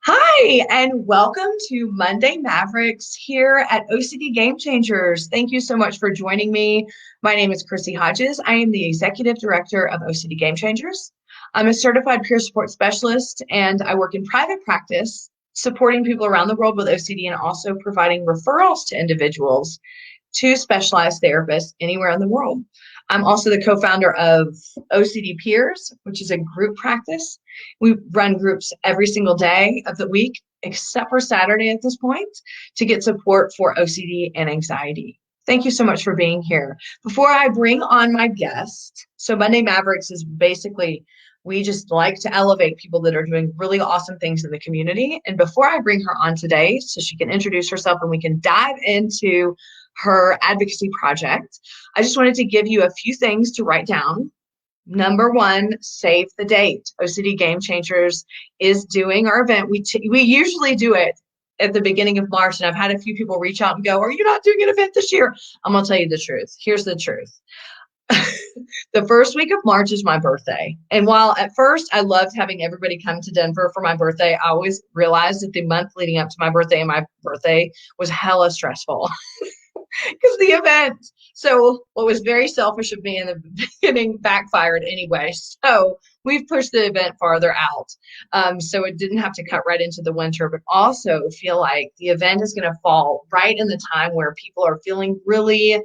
Hi, and welcome to Monday Mavericks here at OCD Gamechangers. Thank you so much for joining me. My name is Chrissy Hodges. I am the Executive Director of OCD Gamechangers. I'm a certified peer support specialist, and I work in private practice, supporting people around the world with OCD and also providing referrals to individuals to specialized therapists anywhere in the world. I'm also the co-founder of OCD Peers, which is a group practice. We run groups every single day of the week, except for Saturday at this point, to get support for OCD and anxiety. Thank you so much for being here. Before I bring on my guest, so Monday Mavericks is basically, we just like to elevate people that are doing really awesome things in the community. And before I bring her on today, so she can introduce herself and we can dive into her advocacy project, I just wanted to give you a few things to write down. Number one, save the date. OCD Gamechangers is doing our event. We usually do it at the beginning of March, and I've had a few people reach out and go, "Are you not doing an event this year?" I'm gonna tell you the truth. Here's the truth. The first week of March is my birthday. And while at first I loved having everybody come to Denver for my birthday, I always realized that the month leading up to my birthday and my birthday was hella stressful. Because the event, so what was very selfish of me in the beginning backfired anyway. So we've pushed the event farther out. So it didn't have to cut right into the winter, but also feel like the event is going to fall right in the time where people are feeling really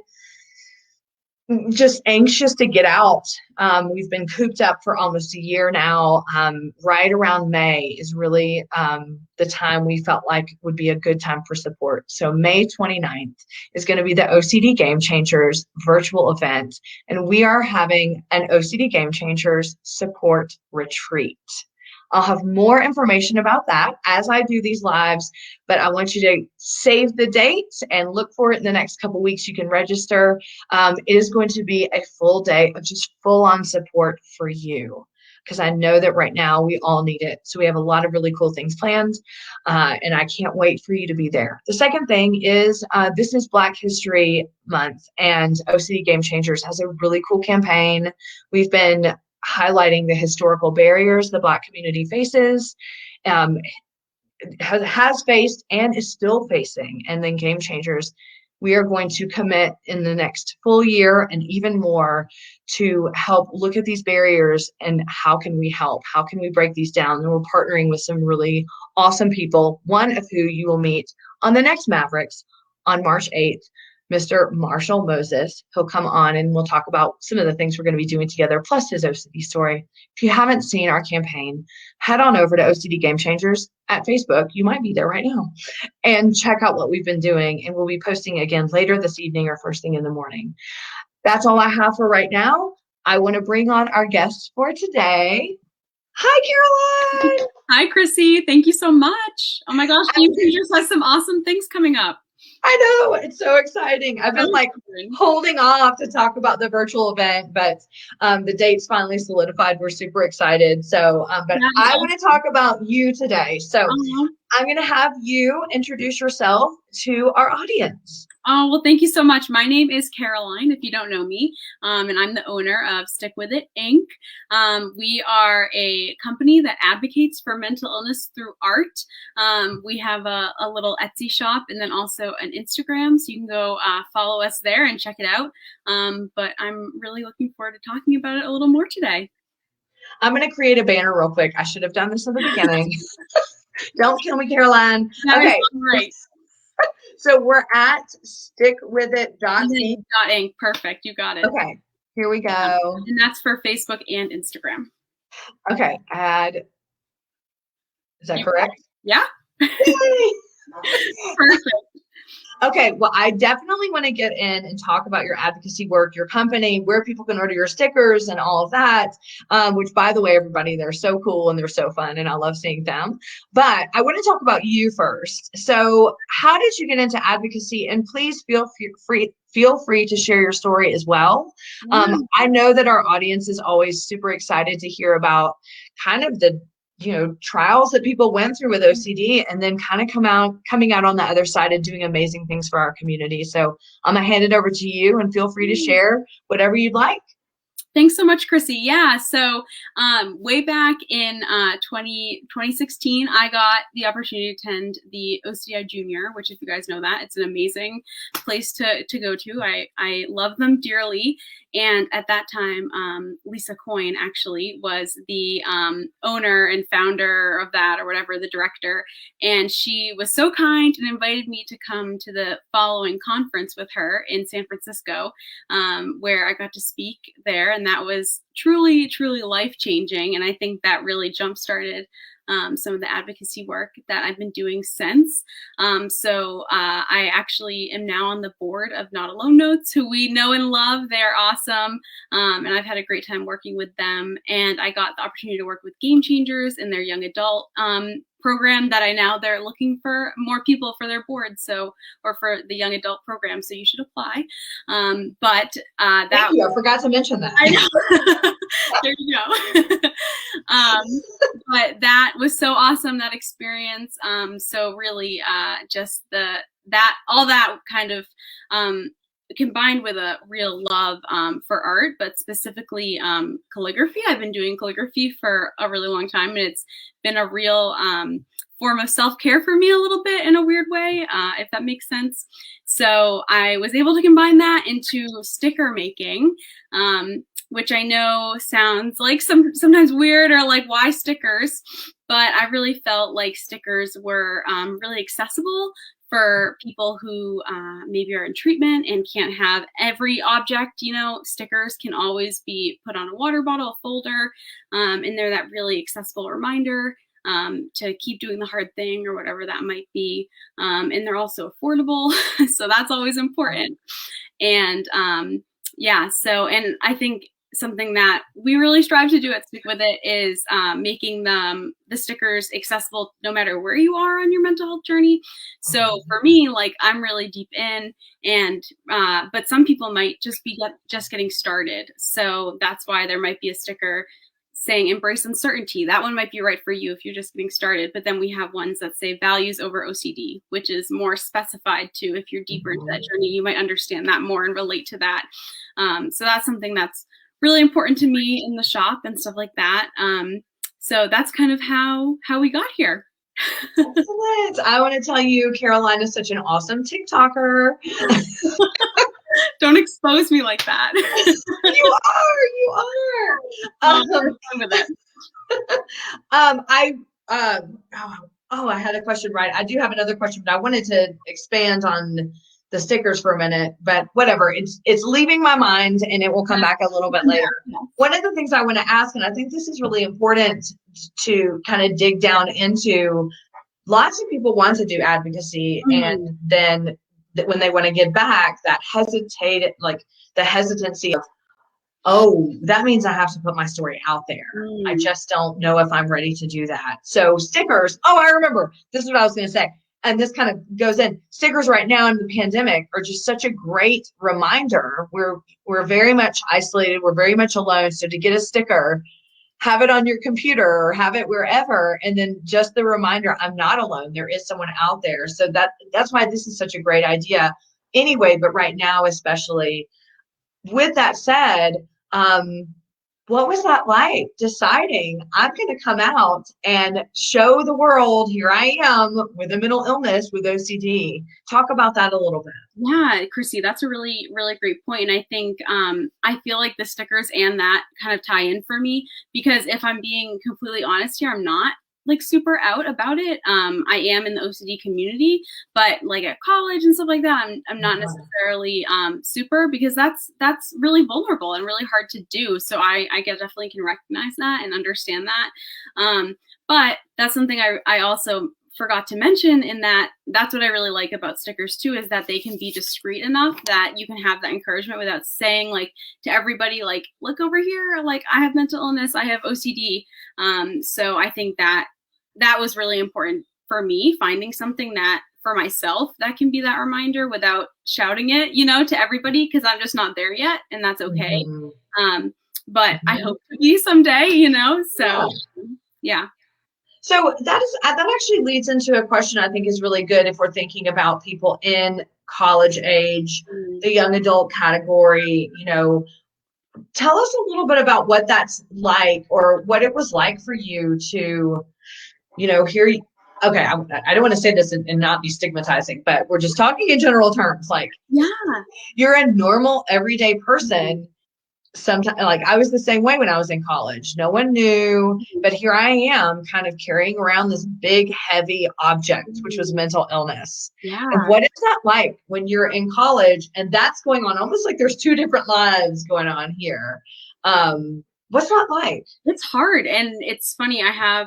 just anxious to get out. We've been cooped up for almost a year now. Right around May is really the time we felt like would be a good time for support. So May 29th is going to be the OCD Gamechangers virtual event, and we are having an OCD Gamechangers support retreat. I'll have more information about that as I do these lives, but I want you to save the date and look for it in the next couple weeks. You can register. It is going to be a full day of just full-on support for you, because I know that right now we all need it. So we have a lot of really cool things planned, and I can't wait for you to be there. The second thing is this is Black History Month, and OCD Gamechangers has a really cool campaign. We've been highlighting the historical barriers the Black community faces, has faced and is still facing. And then Gamechangers, we are going to commit in the next full year and even more to help look at these barriers and how can we help? How can we break these down? And we're partnering with some really awesome people, one of who you will meet on the next Mavericks on March 8th. Mr. Marshall Moses. He'll come on and we'll talk about some of the things we're going to be doing together, plus his OCD story. If you haven't seen our campaign, head on over to OCD Gamechangers at Facebook. You might be there right now, and check out what we've been doing. And we'll be posting again later this evening or first thing in the morning. That's all I have for right now. I want to bring on our guests for today. Hi, Caroline. Hi, Chrissy. Thank you so much. Oh my gosh, Gamechangers has some awesome things coming up. I know, it's so exciting. I've been like holding off to talk about the virtual event, but the date's finally solidified. We're super excited. So, but I want to talk about you today. So I'm going to have you introduce yourself to our audience. Oh, well, thank you so much. My name is Caroline, if you don't know me, and I'm the owner of Stick With It, Inc. We are a company that advocates for mental illness through art. We have a little Etsy shop and then also an Instagram, so you can go follow us there and check it out. But I'm really looking forward to talking about it a little more today. I'm going to create a banner real quick. I should have done this in the beginning. Don't kill me, Caroline. Okay. Right. So we're at stickwithit.inc. Perfect. You got it. Okay. Here we go. And that's for Facebook and Instagram. Okay. Add. Is that correct? Yeah. Perfect. Okay, well, I definitely want to get in and talk about your advocacy work, your company, where people can order your stickers and all of that, which, by the way, everybody, they're so cool and they're so fun and I love seeing them. But I want to talk about you first. So how did you get into advocacy? And please feel free to share your story as well. I know that our audience is always super excited to hear about kind of the trials that people went through with OCD and then kind of coming out on the other side and doing amazing things for our community. So I'm gonna hand it over to you and feel free to share whatever you'd like. Thanks so much, Chrissy. Yeah, so way back in 2016, I got the opportunity to attend the OCDI Junior, which, if you guys know that, it's an amazing place to go to. I love them dearly. And at that time, Lisa Coyne actually was the owner and founder of that, or whatever, the director. And she was so kind and invited me to come to the following conference with her in San Francisco, where I got to speak there. And that was truly, truly life-changing. And I think that really jump-started some of the advocacy work that I've been doing since. So I actually am now on the board of Not Alone Notes, who we know and love. They're awesome. And I've had a great time working with them. And I got the opportunity to work with Gamechangers in their young adult program that they're looking for more people for their board, or for the young adult program, so you should apply. Thank you. I forgot to mention that. I know. There you go. But that was so awesome, that experience. So really just all that kind of combined with a real love for art, but specifically calligraphy. I've been doing calligraphy for a really long time, and it's been a real form of self-care for me, a little bit, in a weird way, if that makes sense. So I was able to combine that into sticker making, which I know sounds like sometimes weird, or like, why stickers? But I really felt like stickers were really accessible for people who maybe are in treatment and can't have every object. Stickers can always be put on a water bottle, a folder, and they're that really accessible reminder to keep doing the hard thing, or whatever that might be. And they're also affordable, so that's always important. And and I think something that we really strive to do at Stick With It is making the stickers accessible no matter where you are on your mental health journey. So for me, like, I'm really deep in, and but some people might just be just getting started. So that's why there might be a sticker saying embrace uncertainty. That one might be right for you if you're just getting started. But then we have ones that say values over OCD, which is more specified to, if you're deeper into that journey, you might understand that more and relate to that. So that's something that's really important to me in the shop and stuff like that. So that's kind of how we got here. Excellent. I want to tell you, Caroline is such an awesome TikToker. Don't expose me like that. You are. I had a question, right? I do have another question, but I wanted to expand on the stickers for a minute, but whatever. It's leaving my mind, and it will come back a little bit later. One of the things I want to ask, and I think this is really important to kind of dig down into, lots of people want to do advocacy, and then when they want to give back, that hesitancy of, oh, that means I have to put my story out there. I just don't know if I'm ready to do that. So stickers, I remember, this is what I was going to say. And this kind of goes in. Stickers right now in the pandemic are just such a great reminder. We're very much isolated. We're very much alone. So to get a sticker, have it on your computer or have it wherever, and then just the reminder, I'm not alone. There is someone out there. So that's why this is such a great idea anyway, but right now especially. With that said, what was that like, deciding I'm going to come out and show the world, here I am with a mental illness with OCD? Talk about that a little bit. Yeah, Chrissy, that's a really, really great point. And I think I feel like the stickers and that kind of tie in for me, because if I'm being completely honest here, I'm not like super out about it. I am in the OCD community, but like at college and stuff like that, I'm not necessarily super, because that's really vulnerable and really hard to do. So I definitely can recognize that and understand that. But that's something I also forgot to mention, in that's what I really like about stickers too, is that they can be discreet enough that you can have that encouragement without saying like to everybody, like, look over here, like, I have mental illness, I have OCD. So I think that was really important for me, finding something that for myself that can be that reminder without shouting it, to everybody, because I'm just not there yet, and that's okay. But I hope to be someday, so yeah. So that actually leads into a question I think is really good if we're thinking about people in college age, the young adult category. Tell us a little bit about what that's like, or what it was like for you to, hear you. Okay, I don't want to say this and not be stigmatizing, but we're just talking in general terms. Like, Yeah. you're a normal, everyday person. Sometimes, like, I was the same way when I was in college. No one knew, but here I am kind of carrying around this big, heavy object, which was mental illness. And Yeah. what is that like when you're in college and that's going on? Almost like there's two different lives going on here. What's that like? It's hard, and it's funny. I have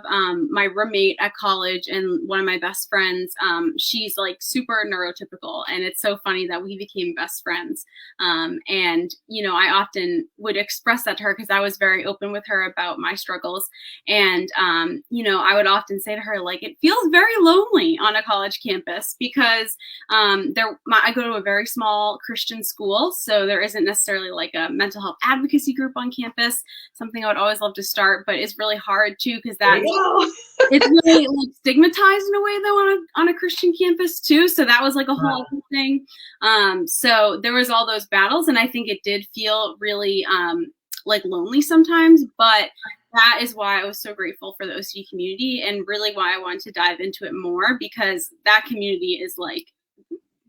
my roommate at college, and one of my best friends. She's like super neurotypical, and it's so funny that we became best friends. And I often would express that to her because I was very open with her about my struggles. And I would often say to her, like, it feels very lonely on a college campus because I go to a very small Christian school, so there isn't necessarily like a mental health advocacy group on campus. Something I would always love to start, but it's really hard too because it's really like stigmatized in a way though on a Christian campus too. So that was like a whole other thing. So there was all those battles, and I think it did feel really like lonely sometimes, but that is why I was so grateful for the OCD community, and really why I wanted to dive into it more, because that community is like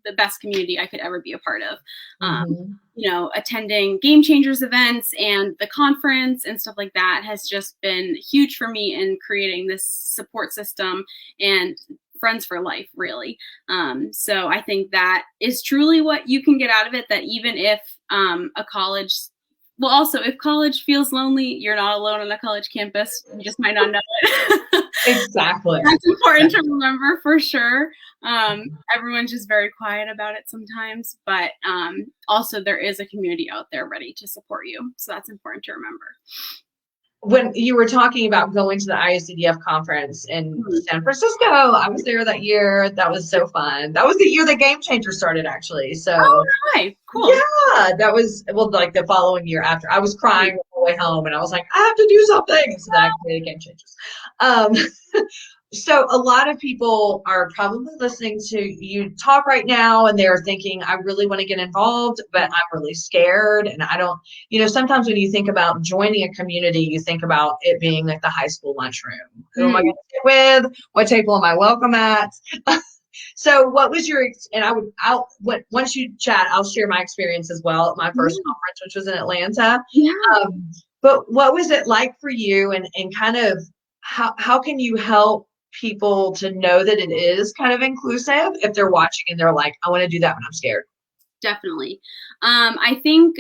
the best community I could ever be a part of. Attending Gamechangers events and the conference and stuff like that has just been huge for me in creating this support system and friends for life, really. So I think that is truly what you can get out of it, that even if if college feels lonely, you're not alone on a college campus. You just might not know it. Exactly. That's important to remember for sure. Everyone's just very quiet about it sometimes, but also there is a community out there ready to support you. So that's important to remember. When you were talking about going to the IUCDF conference in San Francisco, I was there that year. That was so fun. That was the year the Gamechangers started, actually. So, right. Cool. Yeah, that was, like the following year after. I was crying all the way home, and I was like, I have to do something. So that created Gamechangers. So a lot of people are probably listening to you talk right now, and they're thinking, I really want to get involved, but I'm really scared. And I don't, sometimes when you think about joining a community, you think about it being like the high school lunchroom. Who am I going to sit with? What table am I welcome at? So what was once you chat, I'll share my experience as well at my first conference, which was in Atlanta. Yeah. But what was it like for you, and kind of how can you help people to know that it is kind of inclusive if they're watching and they're like, I want to do that when I'm scared? Definitely. I think,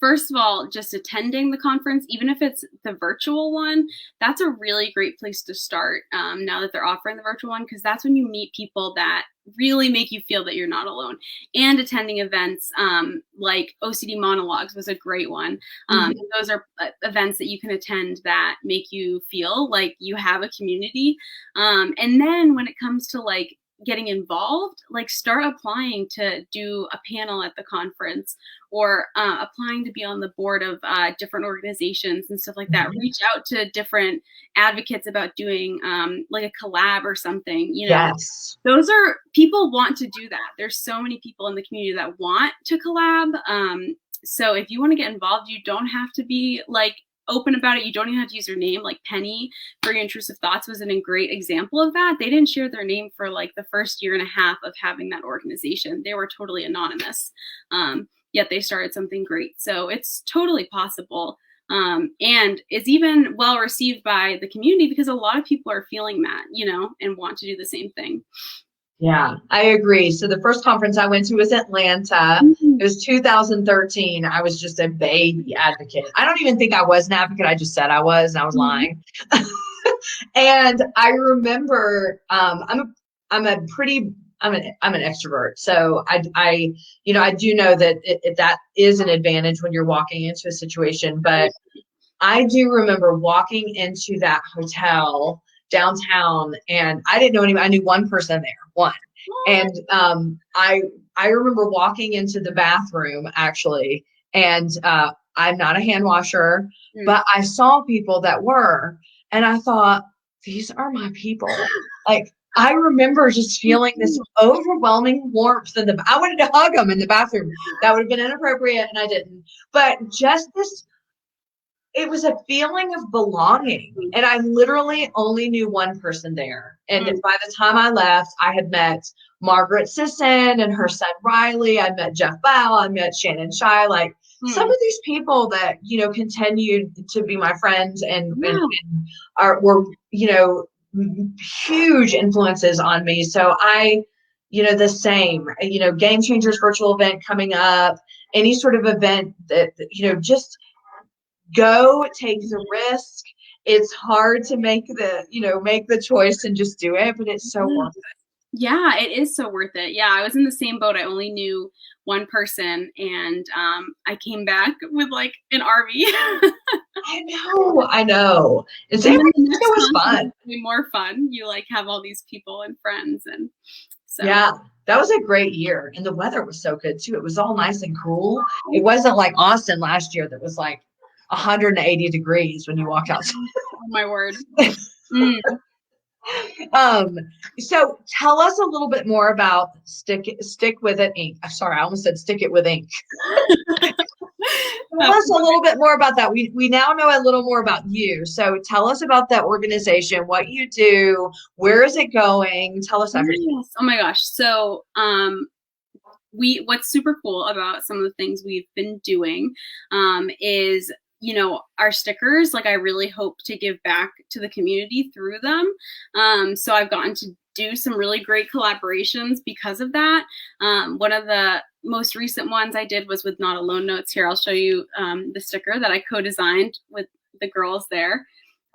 first of all, just attending the conference, even if it's the virtual one, that's a really great place to start now that they're offering the virtual one, because that's when you meet people that really make you feel that you're not alone. And attending events like OCD Monologues was a great one. Those are events that you can attend that make you feel like you have a community. And then when it comes to like getting involved, like start applying to do a panel at the conference, or applying to be on the board of different organizations and stuff like that. Reach out to different advocates about doing like a collab or something. Yes. Those are, people want to do that. There's so many people in the community that want to collab. So if you want to get involved, you don't have to be like open about it. You don't even have to use your name. Like Penny for Your Intrusive Thoughts was a great example of that. They didn't share their name for like the first year and a half of having that organization. They were totally anonymous, yet they started something great. So it's totally possible. And it's even well received by the community because a lot of people are feeling that, and want to do the same thing. Yeah, I agree. So the first conference I went to was Atlanta. It was 2013. I was just a baby advocate. I don't even think I was an advocate. I just said I was, and I was lying. And I remember, I'm an extrovert. So I do know that that is an advantage when you're walking into a situation. But I do remember walking into that hotel downtown, and I didn't know anybody. I knew one person there, and I remember walking into the bathroom actually, and I'm not a hand washer, but I saw people that were, and I thought, these are my people. Like, I remember just feeling this overwhelming warmth I wanted to hug them in the bathroom. That would have been inappropriate, and I didn't. But just this, it was a feeling of belonging. And I literally only knew one person there. And by the time I left, I had met Margaret Sisson and her son Riley. I met Jeff Bow. I met Shannon Shy. Like some of these people that, continued to be my friends and were, huge influences on me. So the same, Game Changers virtual event coming up, any sort of event that, just go, take the risk. It's hard to make the choice and just do it, but it's so worth it. Yeah, it is so worth it. Yeah, I was in the same boat. I only knew one person, and I came back with like an RV. I know. And San Francisco was fun. More fun. You like have all these people and friends, and so yeah, that was a great year, and the weather was so good too. It was all nice and cool. It wasn't like Austin last year that was like 180 degrees when you walk outside. Oh my word. So tell us a little bit more about Stick With It Inc. I'm sorry, I almost said Stick It With Ink. Tell us a little bit more about that. We now know a little more about you. So tell us about that organization, what you do, where is it going? Tell us everything. Yes. Oh my gosh. So what's super cool about some of the things we've been doing is our stickers, like I really hope to give back to the community through them. So I've gotten to do some really great collaborations because of that. One of the most recent ones I did was with Not Alone Notes. Here, I'll show you the sticker that I co-designed with the girls there.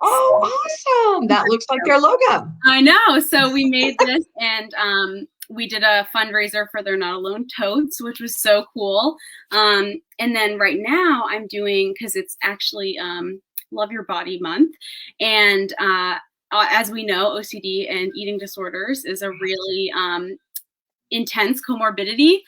Oh, awesome. That looks like their logo. I know. So we made this and we did a fundraiser for their Not Alone totes, which was so cool. And then right now I'm doing, because it's actually Love Your Body Month. And as we know, OCD and eating disorders is a really intense comorbidity.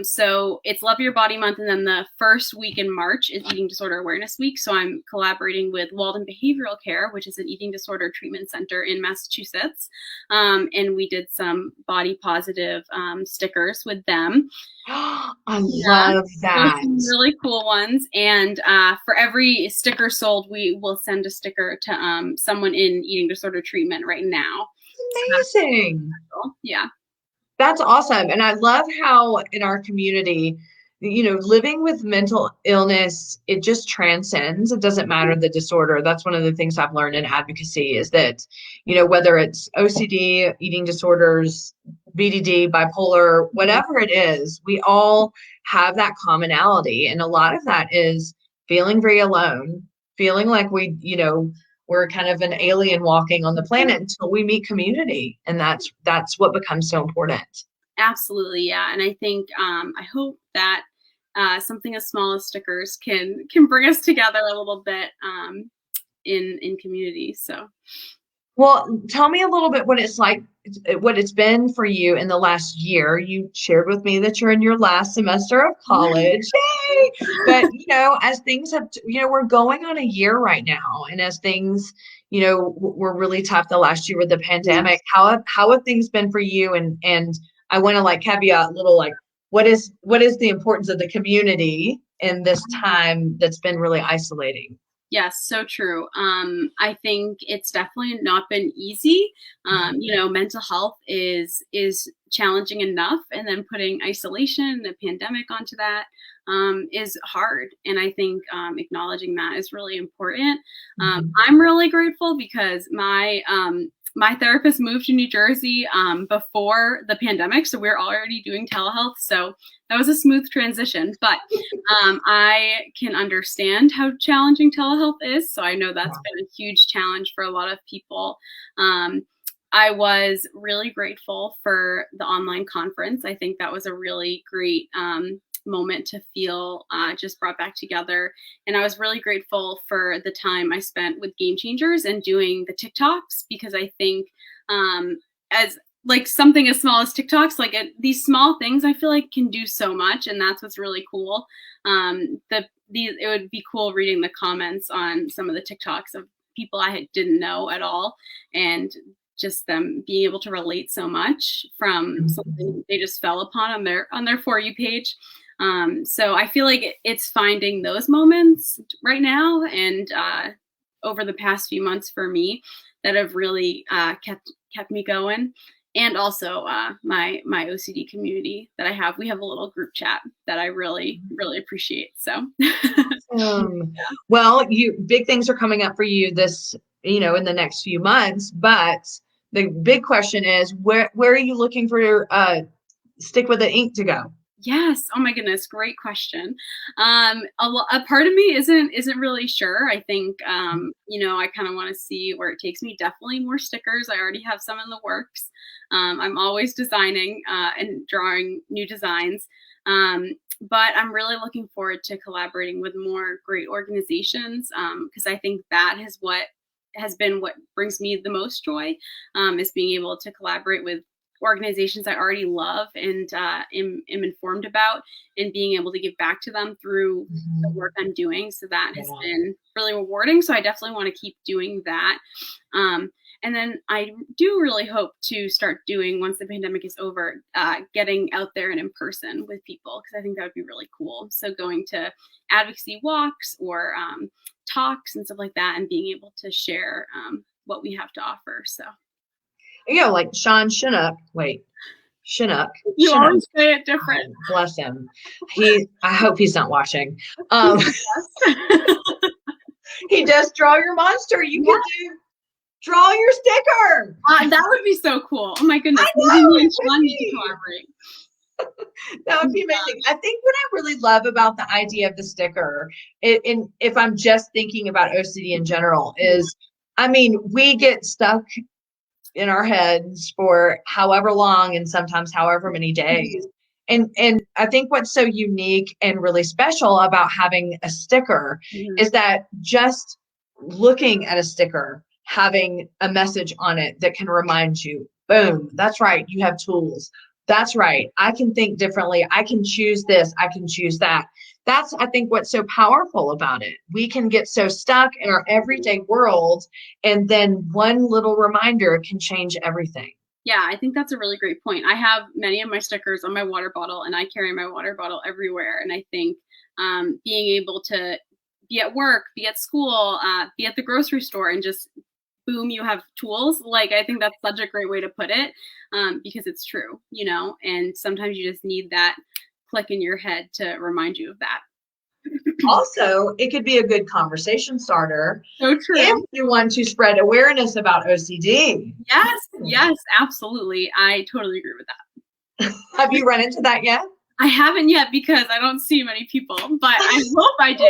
So it's Love Your Body Month, and then the first week in March is Eating Disorder Awareness Week. So I'm collaborating with Walden Behavioral Care, which is an eating disorder treatment center in Massachusetts. And we did some body positive stickers with them. I love that. Some really cool ones. And for every sticker sold, we will send a sticker to someone in eating disorder treatment right now. Amazing. Yeah. That's awesome. And I love how in our community, living with mental illness, it just transcends. It doesn't matter the disorder. That's one of the things I've learned in advocacy is that, whether it's OCD, eating disorders, BDD, bipolar, whatever it is, we all have that commonality. And a lot of that is feeling very alone, feeling like we're kind of an alien walking on the planet until we meet community. And that's what becomes so important. Absolutely. Yeah. And I think, I hope that something as small as stickers can bring us together a little bit in community. So. Well, tell me a little bit what it's been for you in the last year. You shared with me that you're in your last semester of college. Yay! But, as things have, we're going on a year right now. And as things, were really tough the last year with the pandemic, how have things been for you? And I want to caveat a little, what is the importance of the community in this time that's been really isolating? Yes, so true. I think it's definitely not been easy. Mental health is challenging enough, and then putting isolation, the pandemic onto that is hard. And I think acknowledging that is really important. I'm really grateful because my therapist moved to New Jersey before the pandemic, so we're already doing telehealth. So that was a smooth transition, but I can understand how challenging telehealth is. So I know that's been a huge challenge for a lot of people. I was really grateful for the online conference. I think that was a really great moment to feel just brought back together. And I was really grateful for the time I spent with Gamechangers and doing the TikToks, because I think as something as small as TikToks, these small things I feel like can do so much, and that's what's really cool. It would be cool reading the comments on some of the TikToks of people I didn't know at all, and just them being able to relate so much from something they just fell upon on their For You page. So I feel like it's finding those moments right now, and over the past few months for me, that have really kept me going. And also my OCD community that I have. We have a little group chat that I really, really appreciate. So, well, big things are coming up for you this, in the next few months. But the big question is, where are you looking for Stick With It Inc. to go? Yes. Oh my goodness. Great question. A part of me isn't really sure. I think, I kind of want to see where it takes me. Definitely more stickers. I already have some in the works. I'm always designing and drawing new designs. But I'm really looking forward to collaborating with more great organizations, because I think that has been what brings me the most joy, is being able to collaborate with organizations I already love and am informed about, and being able to give back to them through the work I'm doing. So that has been really rewarding. So I definitely want to keep doing that. And then I do really hope to start doing, once the pandemic is over, getting out there and in person with people, because I think that would be really cool. So going to advocacy walks or talks and stuff like that, and being able to share what we have to offer. So. Like Sean Chinook. Chinook. You always say it different. Oh, bless him. I hope he's not watching. He does Draw Your Monster. You can draw your sticker. That would be so cool. Oh my goodness. I know, collaborate. That would be amazing. I think what I really love about the idea of the sticker, if I'm just thinking about OCD in general, is, we get stuck in our heads for however long, and sometimes however many days. And I think what's so unique and really special about having a sticker is that just looking at a sticker, having a message on it that can remind you, boom, that's right, you have tools. That's right, I can think differently. I can choose this. I can choose that. That's, I think, what's so powerful about it. We can get so stuck in our everyday world, and then one little reminder can change everything. Yeah, I think that's a really great point. I have many of my stickers on my water bottle, and I carry my water bottle everywhere. And I think being able to be at work, be at school, be at the grocery store, and just boom, you have tools. I think that's such a great way to put it, because it's true, and sometimes you just need that click in your head to remind you of that. Also, it could be a good conversation starter. So true. If you want to spread awareness about OCD. Yes, absolutely. I totally agree with that. Have you run into that yet? I haven't yet, because I don't see many people, but I hope I do.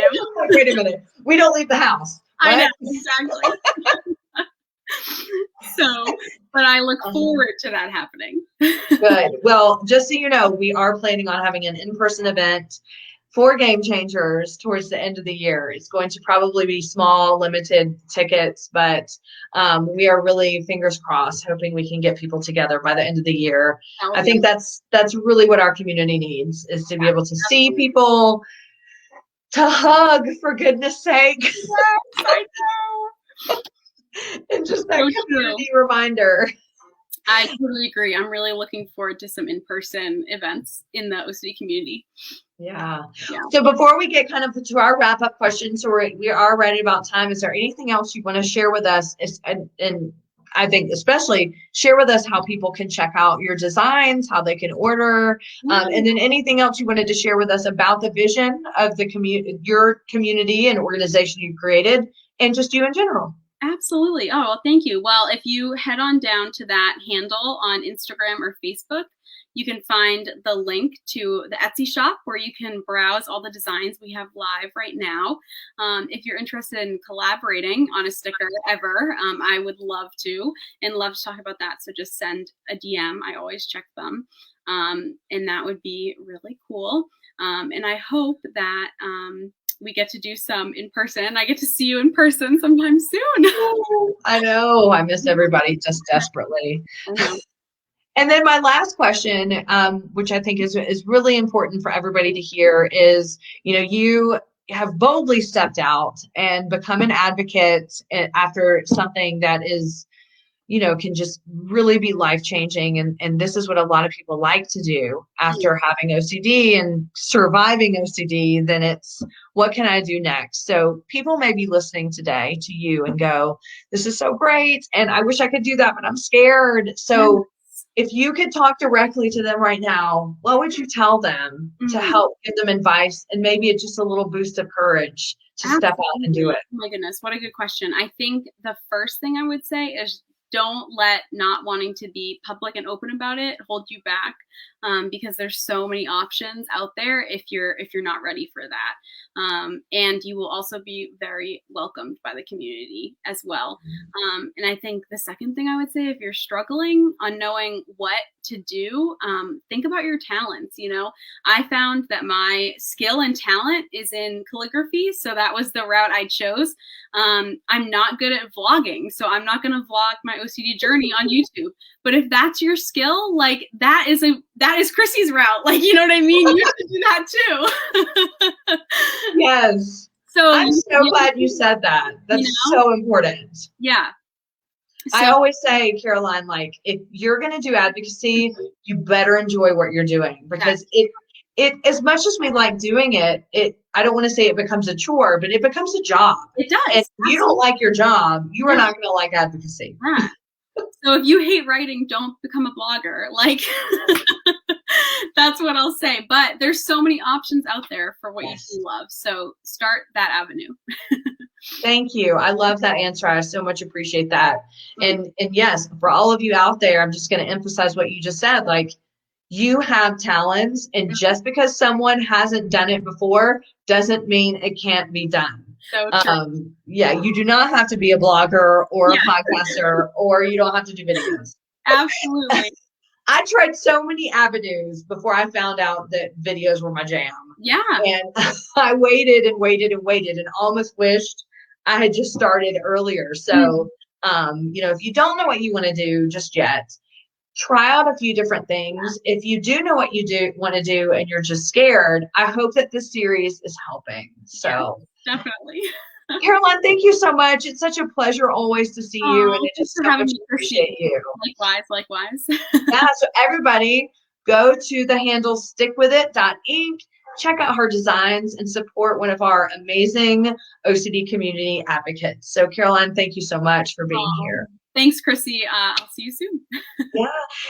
Wait a minute. We don't leave the house. I know, exactly. But I look forward to that happening. Good. Well, just so you know, we are planning on having an in-person event for Gamechangers towards the end of the year. It's going to probably be small, limited tickets, but we are really, fingers crossed, hoping we can get people together by the end of the year. I think that's really what our community needs, is to be able to see people, to hug, for goodness sake. Yes, I know. And just that community reminder. I totally agree. I'm really looking forward to some in-person events in the OCD community. Yeah. So before we get kind of to our wrap-up questions, so we are right about time. Is there anything else you want to share with us? And I think especially share with us how people can check out your designs, how they can order, and then anything else you wanted to share with us about the vision of your community and organization you created, and just you in general. Absolutely. Oh, well, thank you. Well, if you head on down to that handle on Instagram or Facebook, you can find the link to the Etsy shop where you can browse all the designs we have live right now. If you're interested in collaborating on a sticker ever, I would love to talk about that. So just send a DM. I always check them. And that would be really cool. And I hope that we get to do some in person. I get to see you in person sometime soon. I know. I miss everybody just desperately. And then my last question, which I think is really important for everybody to hear, is, you have boldly stepped out and become an advocate after something that is can just really be life-changing. And this is what a lot of people like to do after having OCD and surviving OCD. Then it's, what can I do next? So people may be listening today to you and go, this is so great, and I wish I could do that, but I'm scared. So if you could talk directly to them right now, what would you tell them to help give them advice and maybe it's just a little boost of courage to step out and do it? Oh my goodness, what a good question. I think the first thing I would say is don't let not wanting to be public and open about it hold you back, because there's so many options out there if you're not ready for that. And you will also be very welcomed by the community as well. And I think the second thing I would say, if you're struggling on knowing what to do, think about your talents. I found that my skill and talent is in calligraphy, so that was the route I chose. I'm not good at vlogging, so I'm not going to vlog my OCD journey on YouTube. But if that's your skill, like that is Chrissy's route. Like, you know what I mean? You have to do that too. Yes. So I'm so glad you said that. That's so important. Yeah. So, I always say, Caroline, like, if you're going to do advocacy, you better enjoy what you're doing, because it as much as we like doing it, I don't want to say it becomes a chore, but it becomes a job. It does. And if you don't like your job, you are not going to like advocacy. Yeah. So if you hate writing, don't become a blogger. Like, that's what I'll say. But there's so many options out there for what you do love. So start that avenue. Thank you. I love that answer. I so much appreciate that. And yes, for all of you out there, I'm just going to emphasize what you just said. Like, you have talents, and just because someone hasn't done it before doesn't mean it can't be done. So true. You do not have to be a blogger or a podcaster, or you don't have to do videos. Absolutely. I tried so many avenues before I found out that videos were my jam. Yeah. And I waited and waited and waited and almost wished I had just started earlier. So, if you don't know what you want to do just yet, try out a few different things. If you do know what you want to do and you're just scared, I hope that this series is helping. So definitely. Caroline, thank you so much. It's such a pleasure always to see you, and I just so much appreciate you. Likewise. Yeah, so everybody go to the handle stickwithit.inc, check out her designs, and support one of our amazing OCD community advocates. So Caroline, thank you so much for being here. Thanks, Chrissy. I'll see you soon. Yeah.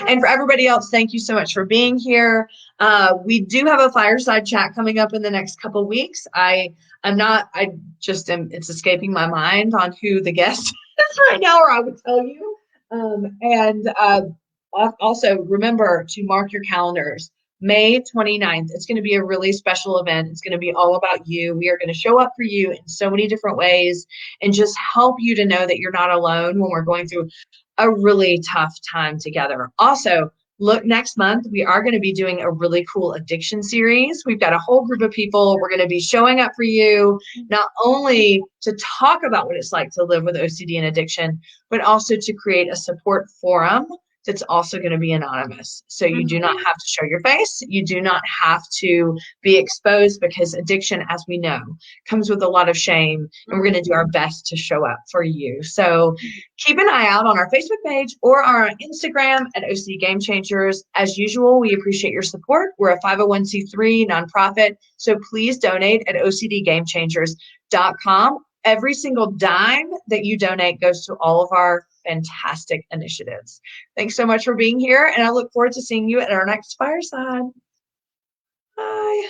And for everybody else, thank you so much for being here. We do have a fireside chat coming up in the next couple of weeks. It's escaping my mind on who the guest is right now, or I would tell you. Also remember to mark your calendars. May 29th. It's going to be a really special event. It's going to be all about you. We are going to show up for you in so many different ways and just help you to know that you're not alone when we're going through a really tough time together. Also, look, next month, we are going to be doing a really cool addiction series. We've got a whole group of people. We're going to be showing up for you, not only to talk about what it's like to live with OCD and addiction, but also to create a support forum that's also going to be anonymous. So you do not have to show your face. You do not have to be exposed, because addiction, as we know, comes with a lot of shame, and we're going to do our best to show up for you. So keep an eye out on our Facebook page or our Instagram at OCD Gamechangers. As usual, we appreciate your support. We're a 501c3 nonprofit, so please donate at ocdgamechangers.com. Every single dime that you donate goes to all of our fantastic initiatives. Thanks so much for being here, and I look forward to seeing you at our next fireside. Bye.